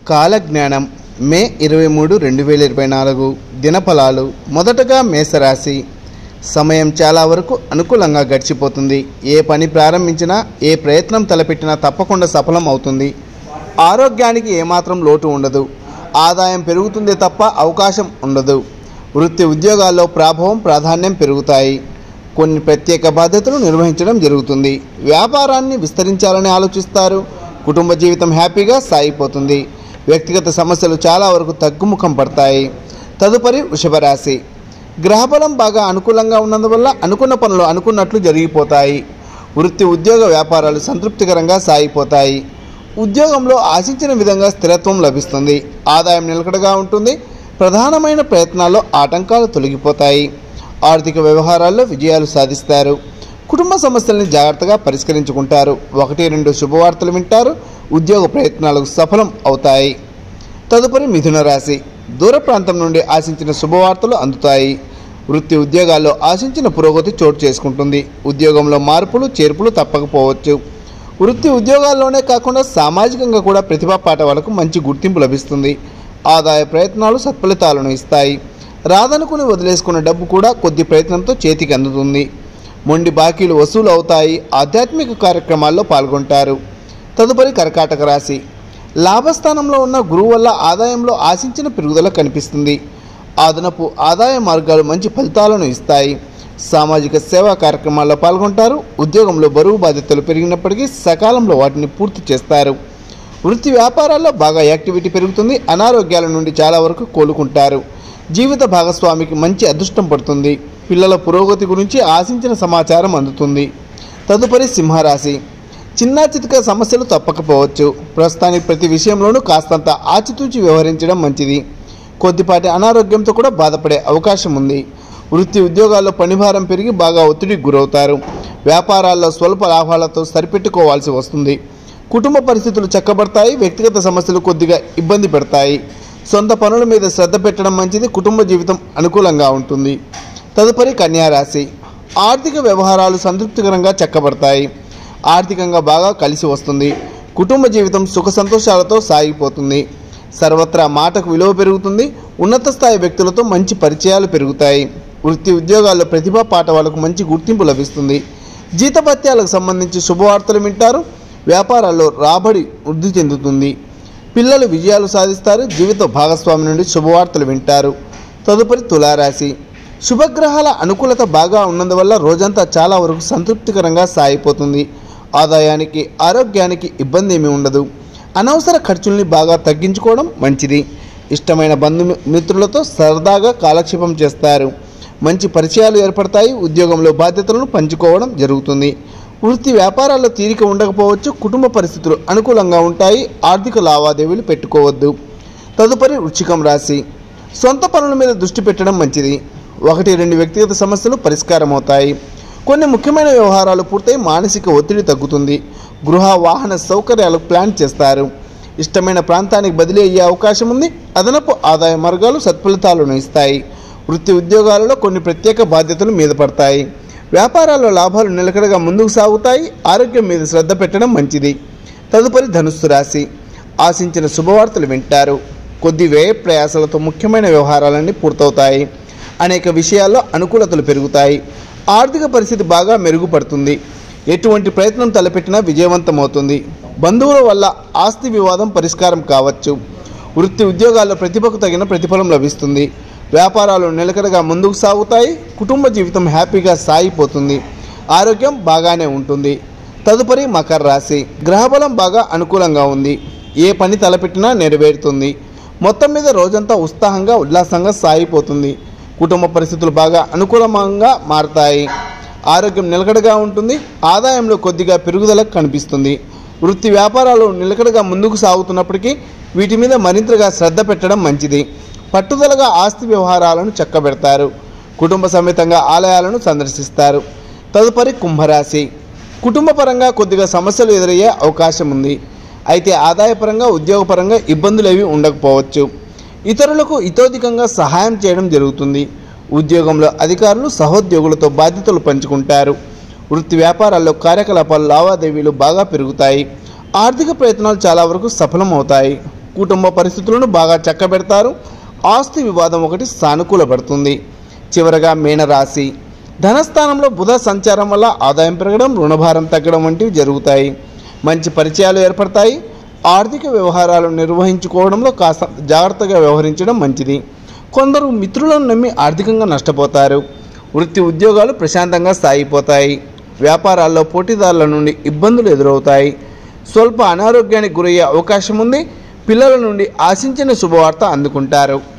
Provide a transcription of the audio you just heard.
కాలజ్ఞానం మే 23, 2024 దినఫలాలు. మొదటగా మేషరాశి. సమయం చాలా వరకు అనుకూలంగా గడిచిపోతుంది. ఏ పని ప్రారంభించినా, ఏ ప్రయత్నం తలపెట్టినా తప్పకుండా సఫలం అవుతుంది. ఆరోగ్యానికి ఏమాత్రం లోటు ఉండదు. ఆదాయం పెరుగుతుందే తప్ప అవకాశం ఉండదు. వృత్తి ఉద్యోగాల్లో ప్రాధాన్యం పెరుగుతాయి. కొన్ని ప్రత్యేక బాధ్యతలు నిర్వహించడం జరుగుతుంది. వ్యాపారాన్ని విస్తరించాలని ఆలోచిస్తారు. కుటుంబ జీవితం హ్యాపీగా సాగిపోతుంది. వ్యక్తిగత సమస్యలు చాలా వరకు తగ్గుముఖం పడతాయి. తదుపరి వృషభ రాశి. గ్రహబలం బాగా అనుకూలంగా ఉన్నందువల్ల అనుకున్న పనులు అనుకున్నట్లు జరిగిపోతాయి. వృత్తి ఉద్యోగ వ్యాపారాలు సంతృప్తికరంగా సాగిపోతాయి. ఉద్యోగంలో ఆశించిన విధంగా స్థిరత్వం లభిస్తుంది. ఆదాయం నిలకడగా ఉంటుంది. ప్రధానమైన ప్రయత్నాల్లో ఆటంకాలు తొలగిపోతాయి. ఆర్థిక వ్యవహారాల్లో విజయాలు సాధిస్తారు. కుటుంబ సమస్యల్ని జాగ్రత్తగా పరిష్కరించుకుంటారు. 1-2 శుభవార్తలు వింటారు. ఉద్యోగ ప్రయత్నాలకు సఫలం అవుతాయి. తదుపరి మిథున రాశి. దూర ప్రాంతం నుండి ఆశించిన శుభవార్తలు అందుతాయి. వృత్తి ఉద్యోగాల్లో ఆశించిన పురోగతి చోటు చేసుకుంటుంది. ఉద్యోగంలో మార్పులు చేర్పులు తప్పకపోవచ్చు. వృత్తి ఉద్యోగాల్లోనే కాకుండా సామాజికంగా కూడా ప్రతిభా పాఠవాలకు మంచి గుర్తింపు లభిస్తుంది. ఆదాయ ప్రయత్నాలు సత్ఫలితాలను ఇస్తాయి. రాదనుకుని వదిలేసుకున్న డబ్బు కూడా కొద్ది ప్రయత్నంతో చేతికి అందుతుంది. మొండి బాకీలు వసూలు అవుతాయి. ఆధ్యాత్మిక కార్యక్రమాల్లో పాల్గొంటారు. తదుపరి కర్కాటక రాశి. లాభస్థానంలో ఉన్న గురువు వల్ల ఆదాయంలో ఆశించిన పెరుగుదల కనిపిస్తుంది. అదనపు ఆదాయ మార్గాలు మంచి ఫలితాలను ఇస్తాయి. సామాజిక సేవా కార్యక్రమాల్లో పాల్గొంటారు. ఉద్యోగంలో బరువు బాధ్యతలు పెరిగినప్పటికీ సకాలంలో వాటిని పూర్తి చేస్తారు. వృత్తి వ్యాపారాల్లో బాగా యాక్టివిటీ పెరుగుతుంది. అనారోగ్యాల నుండి చాలా వరకు కోలుకుంటారు. జీవిత భాగస్వామికి మంచి అదృష్టం పడుతుంది. పిల్లల పురోగతి గురించి ఆశించిన సమాచారం అందుతుంది. తదుపరి సింహరాశి. చిన్నా చితక సమస్యలు తప్పకపోవచ్చు. ప్రస్తుతానికి ప్రతి విషయంలోనూ కాస్తంత ఆచితూచి వ్యవహరించడం మంచిది. కొద్దిపాటి అనారోగ్యంతో కూడా బాధపడే అవకాశం ఉంది. వృత్తి ఉద్యోగాల్లో పనిభారం పెరిగి బాగా ఒత్తిడికి గురవుతారు. వ్యాపారాల్లో స్వల్ప లాభాలతో సరిపెట్టుకోవాల్సి వస్తుంది. కుటుంబ పరిస్థితులు చక్కబడతాయి. వ్యక్తిగత సమస్యలు కొద్దిగా ఇబ్బంది పెడతాయి. సొంత పనుల మీద శ్రద్ధ పెట్టడం మంచిది. కుటుంబ జీవితం అనుకూలంగా ఉంటుంది. తదుపరి కన్యారాశి. ఆర్థిక వ్యవహారాలు సంతృప్తికరంగా చక్కబడతాయి. ఆర్థికంగా బాగా కలిసి వస్తుంది. కుటుంబ జీవితం సుఖ సంతోషాలతో సాగిపోతుంది. సర్వత్రా మాటకు విలువ పెరుగుతుంది. ఉన్నత స్థాయి వ్యక్తులతో మంచి పరిచయాలు పెరుగుతాయి. వృత్తి ఉద్యోగాల్లో ప్రతిభా పాఠవాలకు మంచి గుర్తింపు లభిస్తుంది. జీతభత్యాలకు సంబంధించి శుభవార్తలు వింటారు. వ్యాపారాల్లో రాబడి వృద్ధి చెందుతుంది. పిల్లలు విజయాలు సాధిస్తారు. జీవిత భాగస్వామి నుండి శుభవార్తలు వింటారు. తదుపరి తులారాశి. శుభగ్రహాల అనుకూలత బాగా ఉన్నందువల్ల రోజంతా చాలా వరకు సంతృప్తికరంగా సాగిపోతుంది. ఆదాయానికి ఆరోగ్యానికి ఇబ్బంది ఏమీ ఉండదు. అనవసర ఖర్చుల్ని బాగా తగ్గించుకోవడం మంచిది. ఇష్టమైన బంధుమిత్రులతో సరదాగా కాలక్షేపం చేస్తారు. మంచి పరిచయాలు ఏర్పడతాయి. ఉద్యోగంలో బాధ్యతలను పంచుకోవడం జరుగుతుంది. వృత్తి వ్యాపారాల్లో తీరిక ఉండకపోవచ్చు. కుటుంబ పరిస్థితులు అనుకూలంగా ఉంటాయి. ఆర్థిక లావాదేవీలు పెట్టుకోవద్దు. తదుపరి వృశ్చికం రాశి. సొంత పనుల మీద దృష్టి పెట్టడం మంచిది. 1-2 వ్యక్తిగత సమస్యలు పరిష్కారం అవుతాయి. కొన్ని ముఖ్యమైన వ్యవహారాలు పూర్తయి మానసిక ఒత్తిడి తగ్గుతుంది. గృహ వాహన సౌకర్యాలు ప్లాన్ చేస్తారు. ఇష్టమైన ప్రాంతానికి బదిలీ అయ్యే అవకాశం ఉంది. అదనపు ఆదాయ మార్గాలు సత్ఫలితాలను ఇస్తాయి. వృత్తి ఉద్యోగాలలో కొన్ని ప్రత్యేక బాధ్యతలు మీద పడతాయి. వ్యాపారాల్లో లాభాలు నిలకడగా ముందుకు సాగుతాయి. ఆరోగ్యం మీద శ్రద్ధ పెట్టడం మంచిది. తదుపరి ధనుస్సు రాశి. ఆశించిన శుభవార్తలు వింటారు. కొద్ది వ్యయ ప్రయాసాలతో ముఖ్యమైన వ్యవహారాలన్నీ పూర్తవుతాయి. అనేక విషయాల్లో అనుకూలతలు పెరుగుతాయి. ఆర్థిక పరిస్థితి బాగా మెరుగుపడుతుంది. ఎటువంటి ప్రయత్నం తలపెట్టినా విజయవంతమవుతుంది. బంధువుల వల్ల ఆస్తి వివాదం పరిష్కారం కావచ్చు. వృత్తి ఉద్యోగాల్లో ప్రతిభకు తగిన ప్రతిఫలం లభిస్తుంది. వ్యాపారాలు నిలకడగా ముందుకు సాగుతాయి. కుటుంబ జీవితం హ్యాపీగా సాగిపోతుంది. ఆరోగ్యం బాగానే ఉంటుంది. తదుపరి మకర రాశి. గ్రహబలం బాగా అనుకూలంగా ఉంది. ఏ పని తలపెట్టినా నెరవేరుతుంది. మొత్తం మీద రోజంతా ఉత్సాహంగా ఉల్లాసంగా సాగిపోతుంది. కుటుంబ పరిస్థితులు బాగా అనుకూలంగా మారతాయి. ఆరోగ్యం నిలకడగా ఉంటుంది. ఆదాయంలో కొద్దిగా పెరుగుదల కనిపిస్తుంది. వృత్తి వ్యాపారాలు నిలకడగా ముందుకు సాగుతున్నప్పటికీ వీటి మీద మరింతగా శ్రద్ధ పెట్టడం మంచిది. పట్టుదలగా ఆస్తి వ్యవహారాలను చక్కబెడతారు. కుటుంబ సమేతంగా ఆలయాలను సందర్శిస్తారు. తదుపరి కుంభరాశి. కుటుంబపరంగా కొద్దిగా సమస్యలు ఎదురయ్యే అవకాశం ఉంది. అయితే ఆదాయపరంగా ఉద్యోగపరంగా ఇబ్బందులు ఏవి ఉండకపోవచ్చు. ఇతరులకు ఇతోధికంగా సహాయం చేయడం జరుగుతుంది. ఉద్యోగంలో అధికారులు సహోద్యోగులతో బాధ్యతలు పంచుకుంటారు. వృత్తి వ్యాపారాల్లో కార్యకలాపాలు లావాదేవీలు బాగా పెరుగుతాయి. ఆర్థిక ప్రయత్నాలు చాలా వరకు సఫలం అవుతాయి. కుటుంబ పరిస్థితులను బాగా చక్కబెడతారు. ఆస్తి వివాదం ఒకటి సానుకూలపడుతుంది. చివరగా మీనరాశి. ధనస్థానంలో బుధ సంచారం వల్ల ఆదాయం పెరగడం, రుణభారం తగ్గడం వంటివి జరుగుతాయి. మంచి పరిచయాలు ఏర్పడతాయి. ఆర్థిక వ్యవహారాలు నిర్వహించుకోవడంలో కాస్త జాగ్రత్తగా వ్యవహరించడం మంచిది. కొందరు మిత్రులను నమ్మి ఆర్థికంగా నష్టపోతారు. వృత్తి ఉద్యోగాలు ప్రశాంతంగా సాగిపోతాయి. వ్యాపారాల్లో పోటీదారుల నుండి ఇబ్బందులు ఎదురవుతాయి. స్వల్ప అనారోగ్యానికి గురయ్యే అవకాశం ఉంది. పిల్లల నుండి ఆశించిన శుభవార్త అందుకుంటారు.